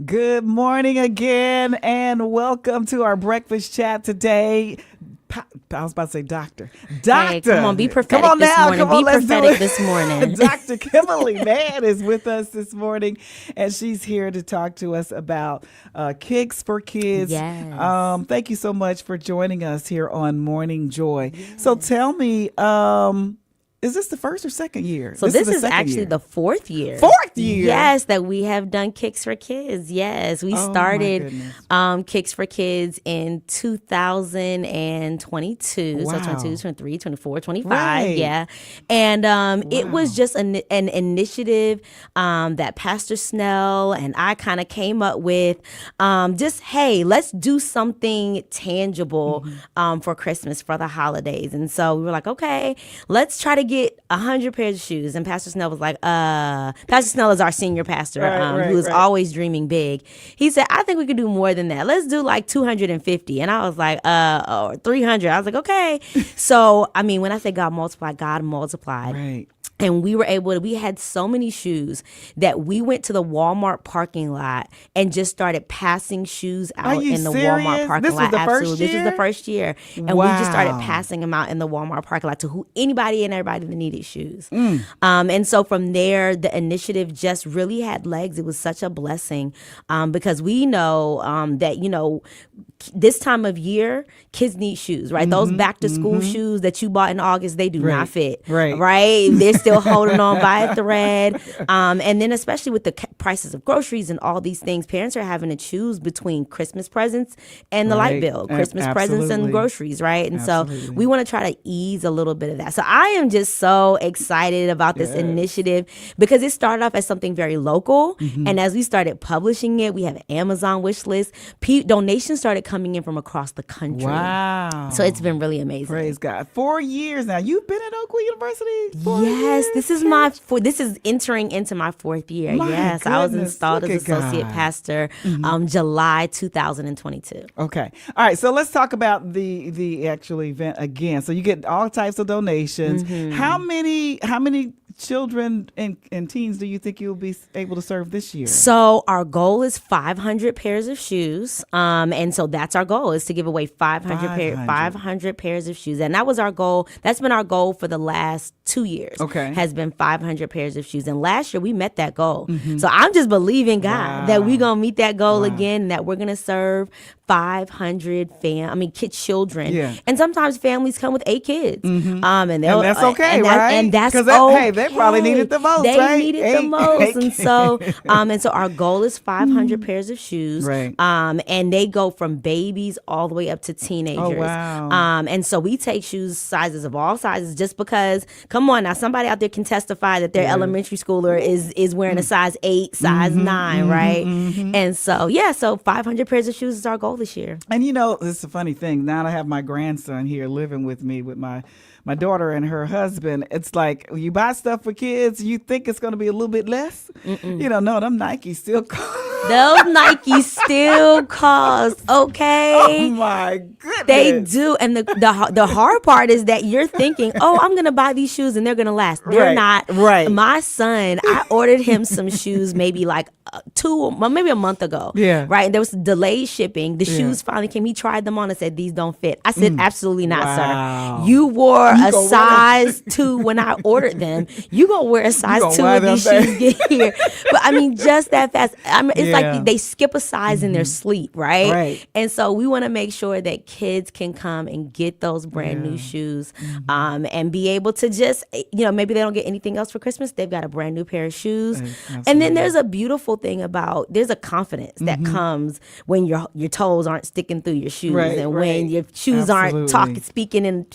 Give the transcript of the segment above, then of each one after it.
Good morning again, and welcome to our breakfast chat today. I was about to say doctor. Hey, come on, be prophetic Come on this now. morning. Come on, be let's prophetic do it. this morning. Dr. Kimberly Mann is with us this morning, and she's here to talk to us about Kicks for Kids. Yes. Thank you so much for joining us here on Morning Joy. So tell me, is this the first or second year? So this is the second actually year. the fourth year. Fourth year? Yes, that we have done Kicks for Kids. Yes, we Oh, my started goodness. Kicks for Kids in 2022. Wow. So 22, 23, 24, 25. Right. Yeah. And it was Wow. just an initiative that Pastor Snell and I kind of came up with. Just, hey, let's do something tangible for Christmas, for the holidays. And so we were like, okay, let's try to get 100 pairs of shoes. And Pastor Snell was like, Pastor Snell is our senior pastor, who is always dreaming big. He said, I think we could do more than that. Let's do like 250. And I was like, or 300. I was like, okay. So, I mean, when I say God multiplied. Right. And we had so many shoes that we went to the Walmart parking lot and just started passing shoes out in the Walmart parking lot. Absolutely. This was the first year. And we just started passing them out in the Walmart parking lot to anybody and everybody that needed shoes. And so from there, the initiative just really had legs. It was such a blessing because we know that, this time of year, kids need shoes, right? Those back to school shoes that you bought in August, they do not fit, right? They're still holding on by a thread. And then especially with the prices of groceries and all these things, parents are having to choose between Christmas presents and the light bill, Christmas presents and groceries, right? And so we want to try to ease a little bit of that. So I am just so excited about this initiative because it started off as something very local. And as we started publishing it, we have an Amazon wish list. Donations started coming in from across the country. Wow. So it's been really amazing. Praise God. 4 years now. You've been at Oakwood University? Yes, this is this is entering into my fourth year. Yes, I was installed as associate pastor July 2022. Okay. All right. So let's talk about the actual event again. So you get all types of donations. How many children and teens do you think you'll be able to serve this year? So our goal is 500 pairs of shoes. And so that's our goal, is to give away 500 pairs of shoes. And that was our goal. That's been our goal for the last 2 years. Okay. Has been 500 pairs of shoes. And last year we met that goal. So I'm just believing God that we're going to meet that goal again, and that we're going to serve 500 children. Yeah. And sometimes families come with 8 kids. And that's okay, right? And that's okay. Hey, they probably needed the most, They right? needed the most. And so our goal is 500 pairs of shoes. Right. And they go from babies all the way up to teenagers. Oh, wow. And so we take shoes sizes of all sizes, just because, come on now, somebody out there can testify that their elementary schooler is wearing a size 8, size 9, right? And so, so 500 pairs of shoes is our goal this year. And it's a funny thing. Now I have my grandson here living with me with my daughter and her husband. It's like you buy stuff for kids, you think it's going to be a little bit less. No, them Nikes still cost. Those Nikes still cost, okay? Oh my goodness. They do. And the hard part is that you're thinking, I'm going to buy these shoes and they're going to last. They're not. Right. My son, I ordered him some shoes maybe like maybe a month ago. Yeah. Right. And there was delayed shipping. The shoes finally came. He tried them on and said, these don't fit. I said, absolutely not, Wow. sir. You wore a size 2 when I ordered them. You going to wear a size 2 when these shoes get here. But just that fast. It's like they skip a size in their sleep, right? Right. And so we want to make sure that kids can come and get those brand new shoes and be able to just, maybe they don't get anything else for Christmas. They've got a brand new pair of shoes. Absolutely. And then there's a beautiful thing there's a confidence that comes when your toes aren't sticking through your shoes and when your shoes aren't speaking in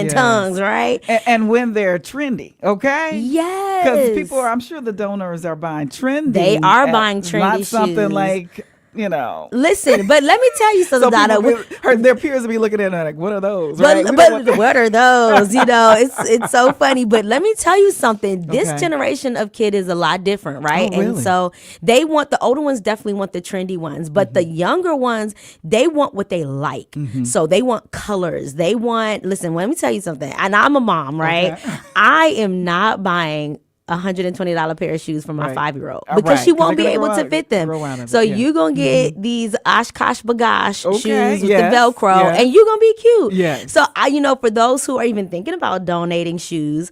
tongues, right? And when they're trendy, okay? Yes. Because people I'm sure the donors are buying trendy. They are buying trendy not shoes. something like, Listen, but let me tell you something, Dawna. Their peers will be looking at her like, what are those? But what are those? It's so funny. But let me tell you something. This generation of kid is a lot different, right? Oh, really? And so the older ones definitely want the trendy ones, but the younger ones, they want what they like. So they want colors. Listen, let me tell you something. And I'm a mom, right? Okay. I am not buying $120 pair of shoes for my 5-year-old because she won't be able to fit them. So you're going to get these Oshkosh Bagosh shoes with the Velcro and you're going to be cute. Yes. So for those who are even thinking about donating shoes,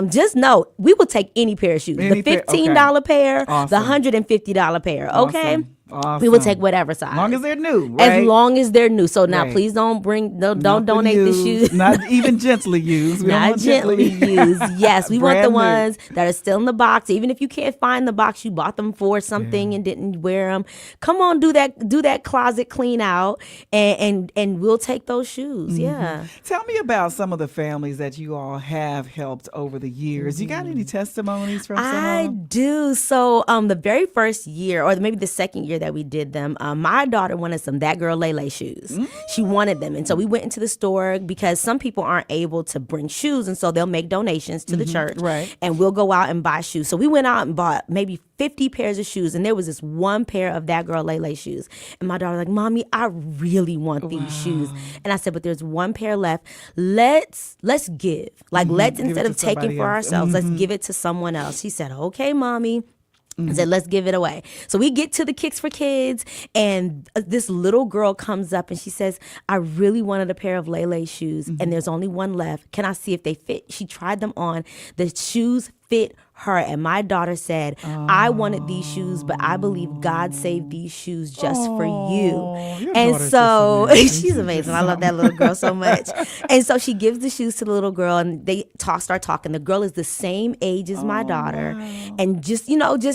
just know we will take any pair of shoes. The $15 pair, the $150 pair. Okay. Awesome. We will take whatever size. As long as they're new, right? As long as they're new. So now please don't donate the shoes. Not even gently used. We Not gently used. Yes, we want the ones that are still in the box. Even if you can't find the box, you bought them for something and didn't wear them. Come on, do that closet clean out and we'll take those shoes. Yeah. Tell me about some of the families that you all have helped over the years. You got any testimonies from some of them? I do. So the very first year, or maybe the second year that we did them, my daughter wanted some That Girl Lele shoes. She wanted them. And so we went into the store because some people aren't able to bring shoes. And so they'll make donations to the church. Right. And we'll go out and buy shoes. So we went out and bought maybe 50 pairs of shoes. And there was this one pair of That Girl Lele shoes. And my daughter was like, Mommy, I really want these shoes. And I said, but there's one pair left. Let's give. Like, let's, instead of taking for ourselves, let's give it to someone else. She said, okay, Mommy. I said, let's give it away. So we get to the Kicks for Kids, and this little girl comes up and she says, I really wanted a pair of Lele shoes, and there's only one left. Can I see if they fit? She tried them on. The shoes fit her, and my daughter said, I wanted these shoes, but I believe God saved these shoes just for you. And so she's amazing. I love that little girl so much. And so she gives the shoes to the little girl, and they start talking. The girl is the same age as my daughter. Wow. And just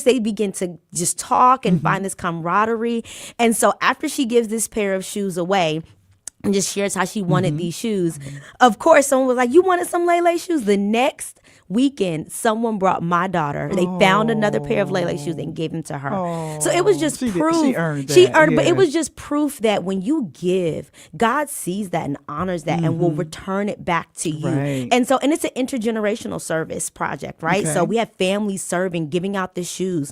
they begin to just talk and find this camaraderie. And so after she gives this pair of shoes away and just shares how she wanted these shoes, of course, someone was like, you wanted some Lele shoes? The next weekend, someone brought my daughter. They found another pair of Lele shoes and gave them to her. So it was just proof. She earned that. But it was just proof that when you give, God sees that and honors that and will return it back to you. Right. And it's an intergenerational service project, right? Okay. So we have families serving, giving out the shoes.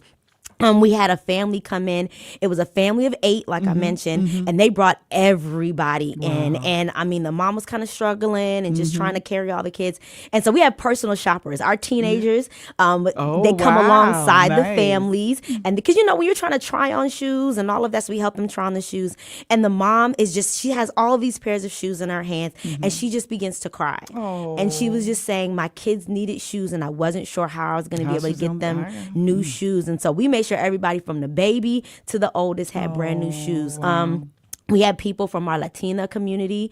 We had a family come in. It was a family of 8, like I mentioned, and they brought everybody in. And I mean, the mom was kind of struggling and just trying to carry all the kids. And so we have personal shoppers. Our teenagers, they come alongside the families. And because, when you're trying to try on shoes and all of that, so we help them try on the shoes. And the mom she has all of these pairs of shoes in her hands, and she just begins to cry. And she was just saying, my kids needed shoes, and I wasn't sure how I was going to be able to get them new shoes. And so we made sure everybody from the baby to the oldest had brand new shoes. Wow. We had people from our Latina community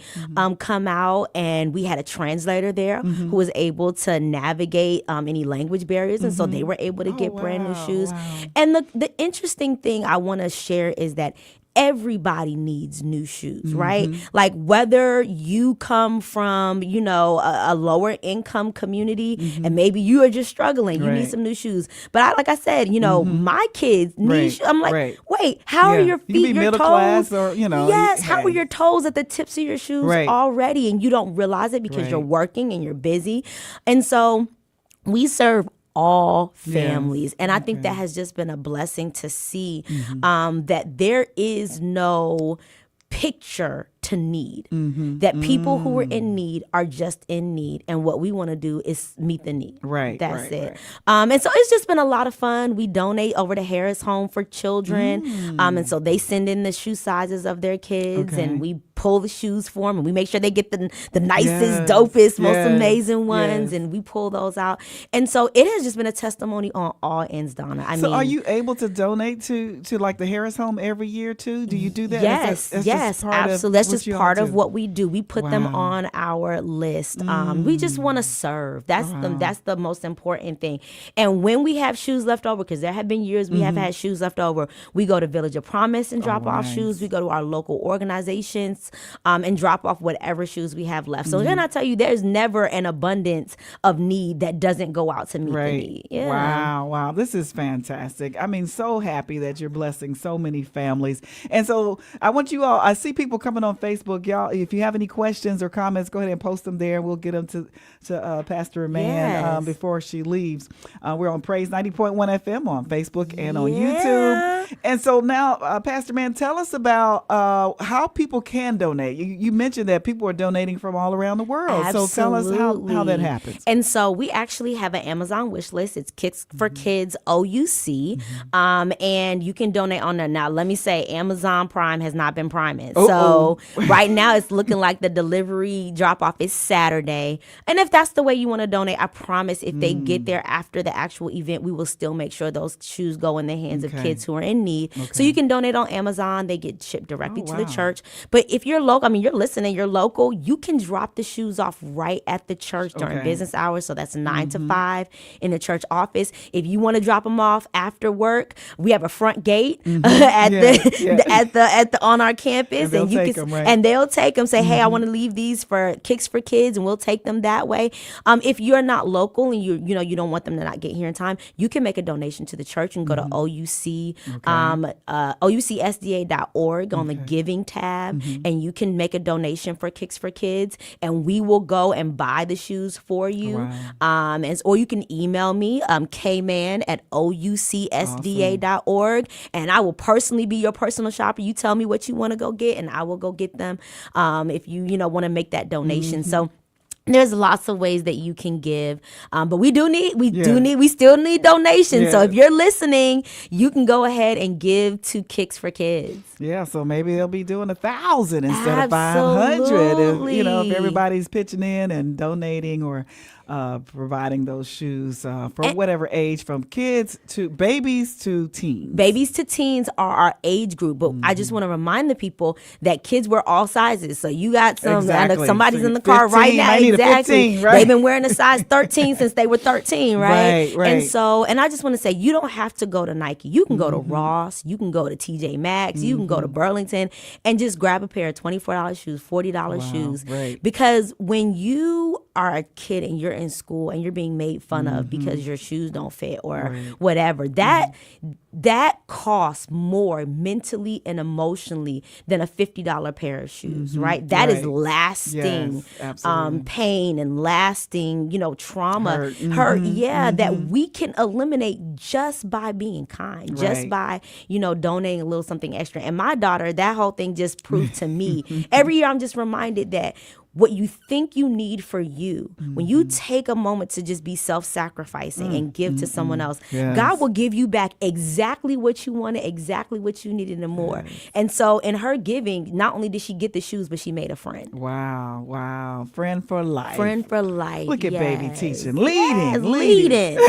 come out, and we had a translator there who was able to navigate any language barriers, and so they were able to get brand new shoes. Wow. And the interesting thing I want to share is that everybody needs new shoes, right? Like whether you come from, a lower income community and maybe you are just struggling, you need some new shoes. But like I said, my kids need shoes. I'm like, wait, how are your feet, your middle toes? Class or, Yes, how are your toes at the tips of your shoes already? And you don't realize it because you're working and you're busy. And so we serve all families. And I think that has just been a blessing to see that there is no picture to need, that people who are in need are just in need, and what we want to do is meet the need. That's it. And so it's just been a lot of fun. We donate over to Harris Home for Children, and so they send in the shoe sizes of their kids, and we pull the shoes for them, and we make sure they get the nicest, dopest, most amazing ones, and we pull those out. And so it has just been a testimony on all ends, Dawna. I mean, are you able to donate to like the Harris Home every year too? Do you do that? Yes, absolutely. That's just part of what we do. We put them on our list. We just want to serve. That's the most important thing. And when we have shoes left over, because there have been years we have had shoes left over, we go to Village of Promise and drop off shoes. We go to our local organizations and drop off whatever shoes we have left. So then I tell you, there's never an abundance of need that doesn't go out to meet the need. Yeah. Wow. This is fantastic. I mean, so happy that you're blessing so many families. And so I want you all, I see people coming on Facebook. Y'all, if you have any questions or comments, go ahead and post them there. We'll get them to Pastor Mann before she leaves. We're on Praise 90.1 FM on Facebook and on YouTube. And so now, Pastor Mann, tell us about how people can can donate? You mentioned that people are donating from all around the world. Absolutely. So tell us how that happens. And so we actually have an Amazon wish list. It's Kicks for Kids OUC. And you can donate on there. Now, let me say, Amazon Prime has not been priming. So right now it's looking like the delivery drop off is Saturday. And if that's the way you want to donate, I promise if they get there after the actual event, we will still make sure those shoes go in the hands of kids who are in need. So you can donate on Amazon. They get shipped directly to the church. But if you're local, I mean, you're listening, you're local, you can drop the shoes off right at the church during business hours. So that's 9 to 5 in the church office. If you want to drop them off after work, we have a front gate at on our campus, and you can and they'll take them. Say, hey, I want to leave these for Kicks for Kids, and we'll take them that way. If you're not local and you don't want them to not get here in time, you can make a donation to the church and go to OUC, OUCSDA.org on the giving tab, and you can make a donation for Kicks for Kids, and we will go and buy the shoes for you. Or you can email me, kman@oucsda.org, and I will personally be your personal shopper. You tell me what you want to go get, and I will go get them. If you want to make that donation. So there's lots of ways that you can give, but we still need donations. So if you're listening, you can go ahead and give to Kicks for Kids. Yeah, so maybe they'll be doing 1,000 instead of 500. If everybody's pitching in and donating or providing those shoes from whatever age, from kids to babies to teens. Babies to teens are our age group, but I just want to remind the people that kids wear all sizes. So you got somebody's in the car right now. Exactly. 15, right? They've been wearing a size 13 since they were 13, right? Right. And I just want to say, you don't have to go to Nike. You can go to Ross. You can go to TJ Maxx. You can go to Burlington and just grab a pair of $24 shoes, $40 shoes. Right. Because when you are a kid and you're in school and you're being made fun of because your shoes don't fit or whatever, that costs more mentally and emotionally than a $50 pair of shoes, right? That is lasting pain and lasting, trauma, hurt, that we can eliminate just by being kind, just by, donating a little something extra. And my daughter, that whole thing just proved to me. Every year I'm just reminded that what you think you need for you, when you take a moment to just be self-sacrificing and give to someone else, God will give you back exactly what you wanted, exactly what you needed and more. And so in her giving, not only did she get the shoes, but she made a friend. Wow. Friend for life. Friend for life. Look at baby teaching. Leading.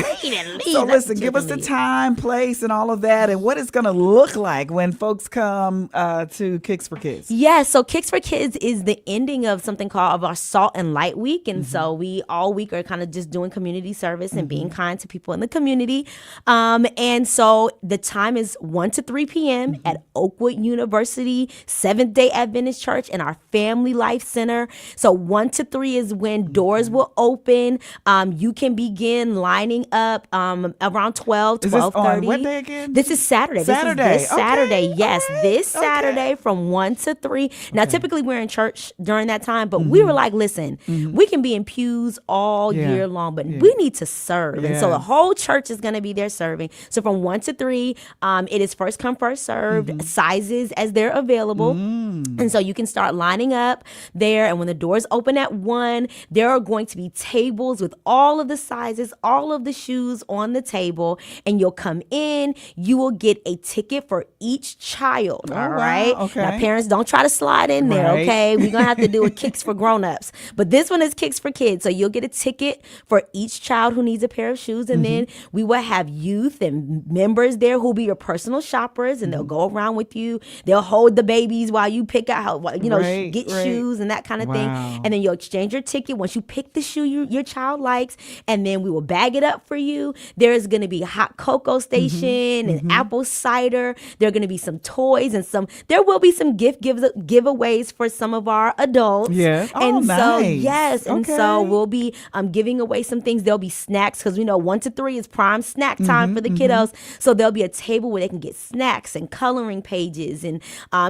So listen, give us the time, place, and all of that, and what it's going to look like when folks come to Kicks for Kids. Yes, so Kicks for Kids is the ending of something called our Salt and Light Week. And so we all week are kind of just doing community service and being kind to people in the community. And so the time is 1 to 3 p.m. at Oakwood University Seventh-day Adventist Church in our Family Life Center. So 1 to 3 is when doors will open. You can begin lining up around 12, 12:30. Is this on what day again? This is Saturday. This Saturday. Yes, this Saturday from 1 to 3. Now, typically we're in church during that time, but we were like, listen, we can be in pews all year long, but we need to serve. And so the whole church is going to be there serving. So from 1 to 3, it is first come, first served, sizes as they're available. And so you can start lining up there. And when the doors open at 1, there are going to be tables with all of the sizes, all of the shoes on the table. And you'll come in, you will get a ticket for each child. All right. Okay. Now, parents, don't try to slide in there. Okay. We're going to have to do a Kicks for grown-ups, but this one is Kicks for Kids. So you'll get a ticket for each child who needs a pair of shoes, and then we will have youth and members there who'll be your personal shoppers, and they'll go around with you. They'll hold the babies while you pick out how get shoes and that kind of thing, and then you'll exchange your ticket once you pick the shoe your child likes, and then we will bag it up for you. There's going to be a hot cocoa station and apple cider. There are going to be some toys and there will be some giveaways for some of our adults. Yeah. Oh, and nice. so, yes. And Okay. so we'll be giving away some things. There'll be snacks because we know 1 to 3 is prime snack time for the kiddos. So there'll be a table where they can get snacks and coloring pages. And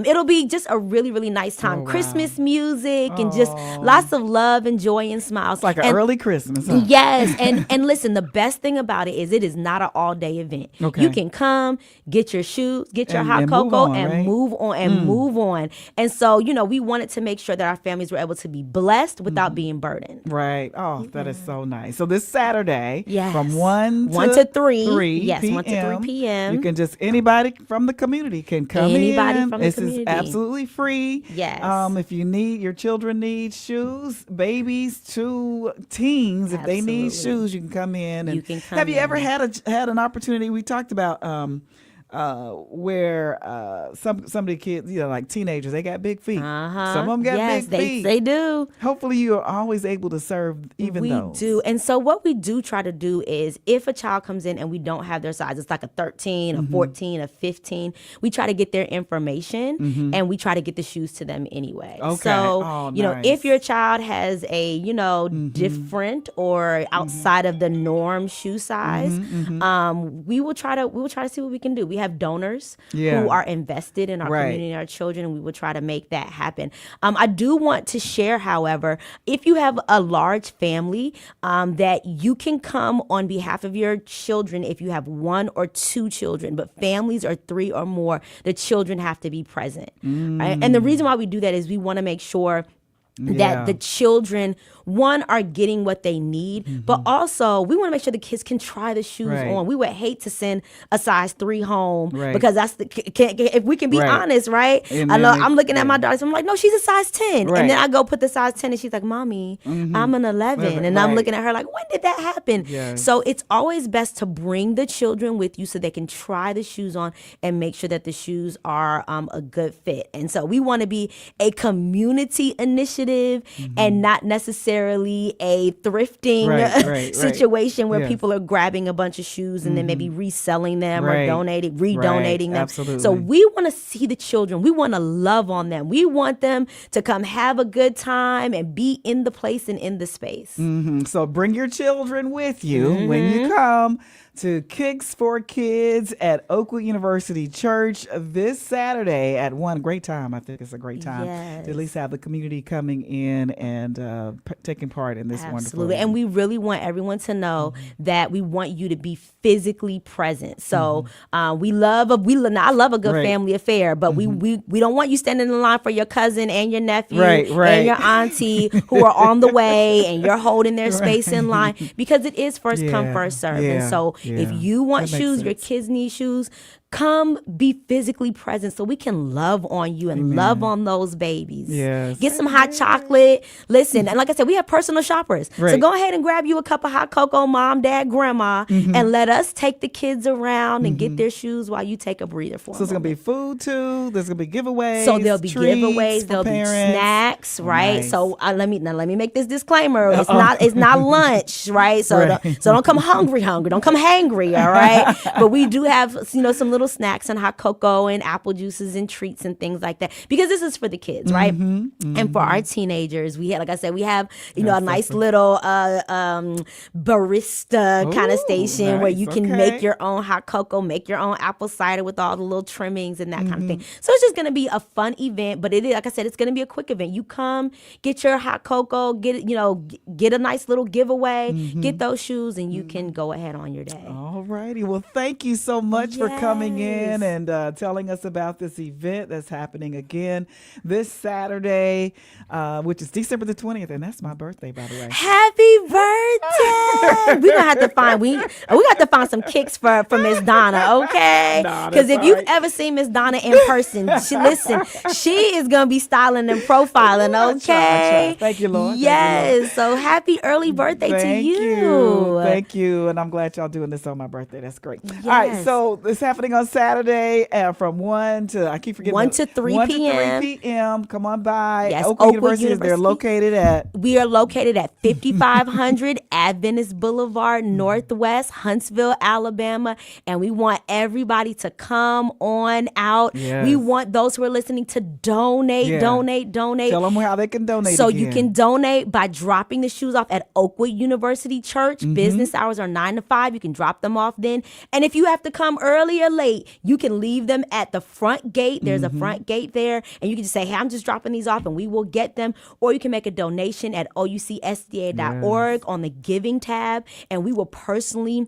it'll be just a really, really nice time. Oh, wow. Christmas music and just lots of love and joy and smiles. It's like an early Christmas, huh? Yes. And listen, the best thing about it is not an all-day event. Okay. You can come, get your shoes, get your hot and cocoa, move on, and right? move on. And so, we wanted to make sure that our families were able to be blessed without being burdened. Right. Oh, that is so nice. So this Saturday, Yes. from 1 to 3. Yes, 1 to 3 p.m. You can anybody from the community can come Anybody in. from the This community. is absolutely free. Yes. If your children need shoes, babies to teens, if they need Absolutely. shoes, you can come in. And You can come have you in. ever had an opportunity? We talked about where some of the kids, like teenagers, they got big feet. Some of them got big feet. They do. Hopefully you are always able to serve even those. We do. And so what we do try to do is if a child comes in and we don't have their size, it's like a 13, a 14, a 15, we try to get their information and we try to get the shoes to them anyway. Okay. So, Nice. if your child has a, different or outside of the norm shoe size, we will try to see what we can do. We have donors who are invested in our community and our children, and we will try to make that happen. I do want to share, however, if you have a large family, that you can come on behalf of your children if you have 1 or 2 children, but families are 3 or more, the children have to be present. Right? And the reason why we do that is we want to make sure that the children, one, are getting what they need, but also we want to make sure the kids can try the shoes on. We would hate to send a size 3 home because that's if we can be honest, right? And I know then I'm looking at my daughter, so I'm like, no, she's a size 10. Right. And then I go put the size 10 and she's like, Mommy, I'm an 11. And I'm looking at her like, when did that happen? Yes. So it's always best to bring the children with you so they can try the shoes on and make sure that the shoes are a good fit. And so we want to be a community initiative and not necessarily a thrifting situation where people are grabbing a bunch of shoes and then maybe reselling them or redonating them. Absolutely. So we want to see the children. We want to love on them. We want them to come have a good time and be in the place and in the space. So bring your children with you when you come to Kicks for Kids at Oakwood University Church this Saturday at 1. Great time. I think it's a great time to at least have the community coming in and taking part in this wonderful event. And we really want everyone to know that we want you to be physically present. So I love a good family affair, but we don't want you standing in line for your cousin and your nephew and your auntie who are on the way and you're holding their space in line, because it is first come, first serve. And so if you want shoes, your kids need shoes, come be physically present so we can love on you and love on those babies. Yes. Get some hot chocolate. Listen, and like I said, we have personal shoppers. So go ahead and grab you a cup of hot cocoa, mom, dad, grandma, and let us take the kids around and get their shoes while you take a breather for them. So it's going to be food too. There's going to be giveables. So there'll be giveaways, there'll be snacks, right? Nice. So let me make this disclaimer. It's not lunch, right? So don't come hungry. Don't come hangry, all right? But we do have some little snacks and hot cocoa and apple juices and treats and things like that, because this is for the kids, right? And for our teenagers, we have a nice little barista kind of station where you can make your own hot cocoa, make your own apple cider with all the little trimmings and that kind of thing. So it's just going to be a fun event, but it is, like I said, it's going to be a quick event. You come, get your hot cocoa, get a nice little giveaway, get those shoes, and you can go ahead on your day. All righty. Well, thank you so much for coming in and telling us about this event that's happening again this Saturday, which is December the 20th, and that's my birthday, by the way. Happy birthday! We got to find some kicks for Miss Dawna, okay? Because if you've ever seen Miss Dawna in person, she is gonna be styling and profiling, okay? Thank you, Lord. Yes. So happy early birthday to you. Thank you, and I'm glad y'all doing this on my birthday. That's great. All right, so it's happening on Saturday from 1 to, I keep forgetting. 1 to 3 1 p.m. to 3 p.m. Come on by. Yes, Oakwood University. They're located at? We are located at 5500 Adventist Boulevard Northwest, Huntsville, Alabama. And we want everybody to come on out. Yes. We want those who are listening to donate. Tell them how they can donate. So again. You can donate by dropping the shoes off at Oakwood University Church. Business hours are 9 to 5. You can drop them off then. And if you have to come early or late, you can leave them at the front gate. There's a front gate there. And you can just say, hey, I'm just dropping these off, and we will get them. Or you can make a donation at oucsda.org on the giving tab, and we will personally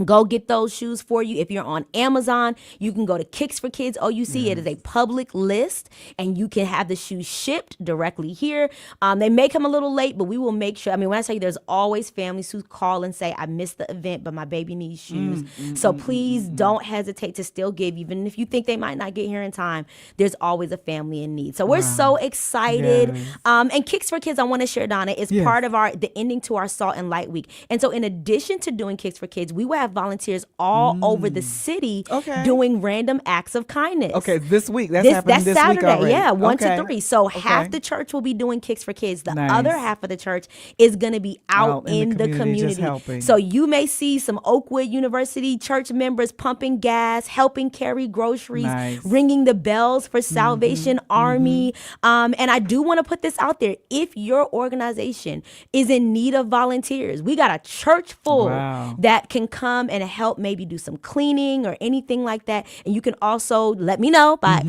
go get those shoes for you. If you're on Amazon, you can go to Kicks for Kids OUC. It is a public list, and you can have the shoes shipped directly here. They may come a little late, but we will make sure. I mean, when I tell you, there's always families who call and say, I missed the event, but my baby needs shoes. So please don't hesitate to still give, even if you think they might not get here in time. There's always a family in need. So we're so excited. Yes. And Kicks for Kids, I want to share, Dawna, is part of the ending to our Salt and Light Week. And so in addition to doing Kicks for Kids, we will have volunteers all over the city doing random acts of kindness. Okay, this week. That's happening this Saturday, week already. yeah, 1 to 3. So half the church will be doing Kicks for Kids. The other half of the church is going to be out in the community. So you may see some Oakwood University church members pumping gas, helping carry groceries, ringing the bells for Salvation Army. And I do want to put this out there. If your organization is in need of volunteers, we got a church full that can come and help maybe do some cleaning or anything like that. And you can also let me know by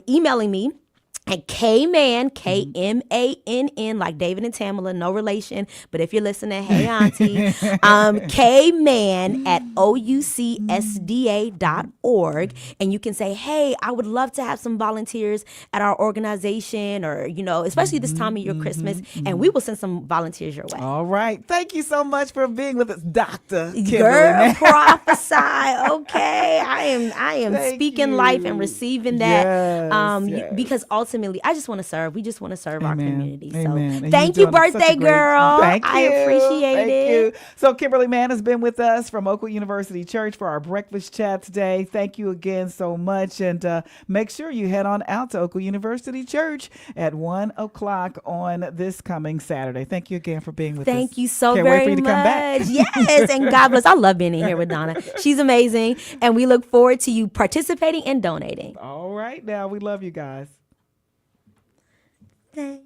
emailing me at K-Man, K-M-A-N-N, like David and Tamala, no relation. But if you're listening, hey, auntie, K-Man at oucsda.org. And you can say, hey, I would love to have some volunteers at our organization, or, you know, especially this time of year, Christmas. And we will send some volunteers your way. All right. Thank you so much for being with us, Dr. Kimberly Girl, Mann. prophesy. Okay. I am speaking life and receiving that. Because ultimately, I just want to serve. We just want to serve our community. Amen. So thank you, birthday girl. Thank you. I appreciate it. So Kimberly Mann has been with us from Oakwood University Church for our breakfast chat today. Thank you again so much. And make sure you head on out to Oakwood University Church at 1 o'clock on this coming Saturday. Thank you again for being with us. Thank you so Can't very wait for you to much. come back. Yes, and God bless. I love being in here with Dawna. She's amazing. And we look forward to you participating and donating. All right. Now, we love you guys. Thank